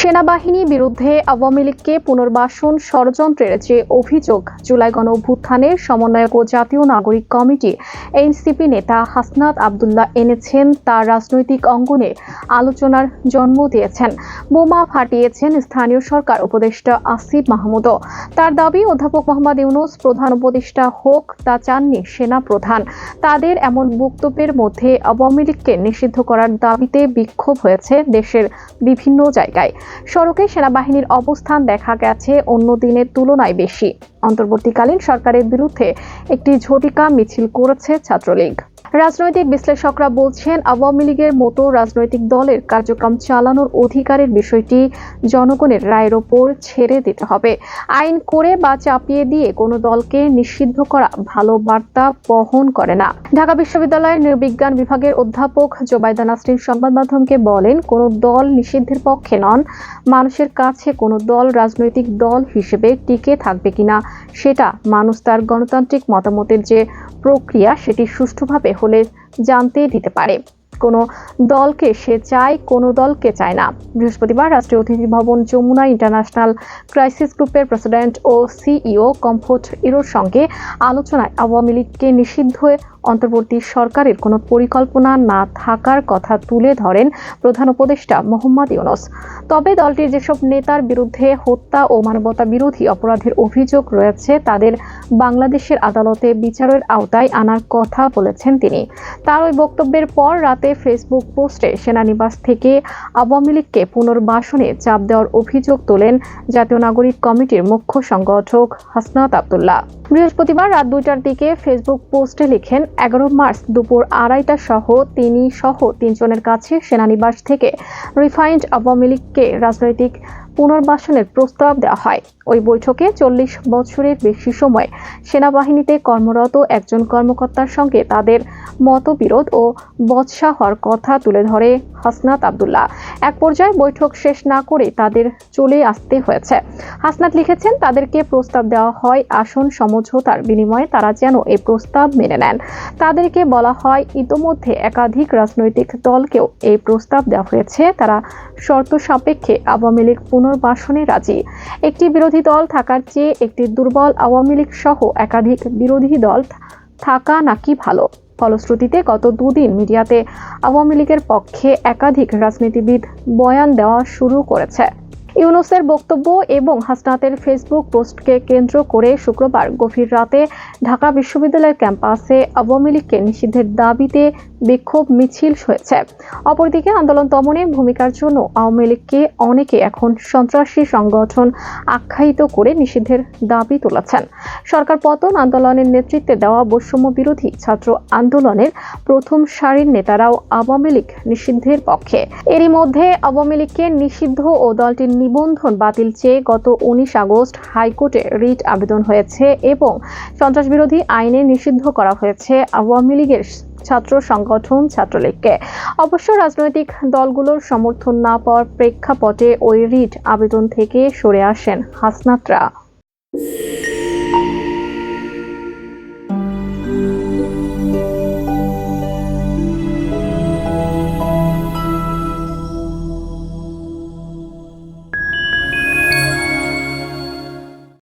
সেনাবাহিনী বিরুদ্ধে আওয়ামী লীগকে পুনর্বাসন ষড়যন্ত্রের যে অভিযোগ জুলাই গণঅভ্যুত্থানের সমন্বয়ক ও জাতীয় নাগরিক কমিটি এনসিপি নেতা হাসনাত আব্দুল্লাহ এনেছেন তা রাজনৈতিক অঙ্গনে আলোচনার জন্ম দিয়েছেন। বোমা ফাটিয়েছেন স্থানীয় সরকার উপদেষ্টা আসিফ মাহমুদও। তার দাবি, অধ্যাপক মোহাম্মদ ইউনূস প্রধান উপদেষ্টা হোক তা চাননি সেনা প্রধান। তাদের এমন বক্তব্যের মধ্যে আওয়ামী লীগকে নিষিদ্ধ করার দাবিতে বিক্ষোভ হয়েছে দেশের বিভিন্ন জায়গায়। সড়কে সেনাবাহিনীর অবস্থান দেখা গেছে অন্য দিনের তুলনায় বেশি। অন্তর্বর্তীকালীন সরকারের বিরুদ্ধে একটি ঝটিকা মিছিল করেছে ছাত্রলীগ। রাজনৈতিক বিশ্লেষকরা বলছেন, আওয়ামী লীগের মতো রাজনৈতিক দলের কার্যক্রম চালানোর অধিকারের বিষয়টি জনগণের রায়ের ওপর ছেড়ে দিতে হবে। আইন করে বা চাপিয়ে দিয়ে কোনো দলকে নিষিদ্ধ করা ভালো বার্তা বহন করে না। ঢাকা বিশ্ববিদ্যালয়ের নৃবিজ্ঞান বিভাগের অধ্যাপক জোবাইদা নাসরিন সংবাদ মাধ্যমকে বলেন, কোনো দল নিষিদ্ধের পক্ষে নন। মানুষের কাছে কোনো দল রাজনৈতিক দল হিসেবে টিকে থাকবে কিনা সেটা মানুষ তার গণতান্ত্রিক মতামতের যে প্রক্রিয়া সেটি সুষ্ঠুভাবে হলে জানতে দিতে পারে। কোনো দলকে সে চায়, কোনো দলকে চায় না। বৃহস্পতিবার রাষ্ট্রীয় অতিথি ভবন যমুনা ইন্টারন্যাশনাল ক্রাইসিস গ্রুপের প্রেসিডেন্ট ও সিইও কমফোর্ট ইরোর সঙ্গে আলোচনায় আওয়ামী লীগকে নিষিদ্ধ অন্তর্বর্তী সরকারের কোনো পরিকল্পনা না থাকার কথা তুলে ধরেন প্রধান উপদেষ্টা মোহাম্মদ ইউনূস। তবে দলটির যেসব নেতার বিরুদ্ধে হত্যা ও মানবতা বিরোধী অপরাধের অভিযোগ রয়েছে তাদের বাংলাদেশের আদালতে বিচারের আওতায় আনার কথা বলেছেন তিনি। তার ওই বক্তব্যের পর রাতে ফেসবুক পোস্টে সেনানিবাস থেকে আওয়ামী লীগকে পুনর্বাসনে চাপ দেওয়ার অভিযোগ তোলেন জাতীয় নাগরিক কমিটির মুখ্য সংগঠক হাসনাত আব্দুল্লাহ। বৃহস্পতিবার রাত 2টার দিকে ফেসবুক পোস্টে লিখেন, 11 মার্চ দুপুর 2:30 সহ তিনি সহ 3 জনের কাছে সেনানিবাস থেকে রিফাইন্ড আওয়ামী লীগকে রাজনৈতিক পুনর্বাসনের প্রস্তাব দেওয়া হয়। ওই বৈঠকে 40 বছরের বেশি সময় সেনাবাহিনীতে কর্মরত একজন কর্মকর্তার সঙ্গে তাদের মতবিরোধ ও বচসা হওয়ার কথা তুলে ধরে হাসনাত আব্দুল্লাহ। এক পর্যায়ে বৈঠক শেষ না করে তাদের চলে আসতে হয়েছে। হাসনাত লিখেছেন, তাদেরকে প্রস্তাব দেওয়া হয় আসন সমঝোতার বিনিময়ে তারা যেন এই প্রস্তাব মেনে নেন। তাদেরকে বলা হয় ইতোমধ্যে একাধিক রাজনৈতিক দলকেও এই প্রস্তাব দেওয়া হয়েছে, তারা শর্ত সাপেক্ষে আওয়ামী লীগ পুনর্বাসনে রাজি। একটি বিরোধী দল থাকার চেয়ে একটি দুর্বল আওয়ামী লীগ সহ একাধিক বিরোধী দল থাকা নাকি ভালো। ফলশ্রুতিতে গত 2 দিন মিডিয়াতে আওয়ামী লীগের পক্ষে একাধিক রাজনীতিবিদ বয়ান দেওয়া শুরু করেছে। ইউনূসের বক্তব্য এবং হাসনাতের ফেসবুক পোস্টকে কেন্দ্র করে শুক্রবার গভীর রাতে ঢাকা বিশ্ববিদ্যালয়ের ক্যাম্পাসে আওয়ামী লীগকে নিষিদ্ধের দাবিতে বিক্ষোভ মিছিল হয়েছে। অপরদিকে আন্দোলন দমনে ভূমিকার জন্য আওয়ামী লীগকে অনেকে এখন সন্ত্রাসী সংগঠন আখ্যায়িত করে নিষিদ্ধের দাবি তুলেছেন। সরকার পতন আন্দোলনের নেতৃত্বে দেওয়া বৈষম্য বিরোধী ছাত্র আন্দোলনের প্রথম সারির নেতারাও আওয়ামী লীগ নিষিদ্ধের পক্ষে। এরই মধ্যে আওয়ামী লীগকে নিষিদ্ধ ও দলটির নিবন্ধন বাতিল চেয়ে গত 19 আগস্ট হাইকোর্টে রিট আবেদন হয়েছে এবং সন্ত্রাস বিরোধী আইনে নিষিদ্ধ করা হয়েছে আওয়ামী লীগের ছাত্র সংগঠন ছাত্রলীগকে। অবশ্য রাজনৈতিক দলগুলোর সমর্থন না পাওয়ার প্রেক্ষাপটে ওই রিট আবেদন থেকে সরে আসেন হাসনাতরা।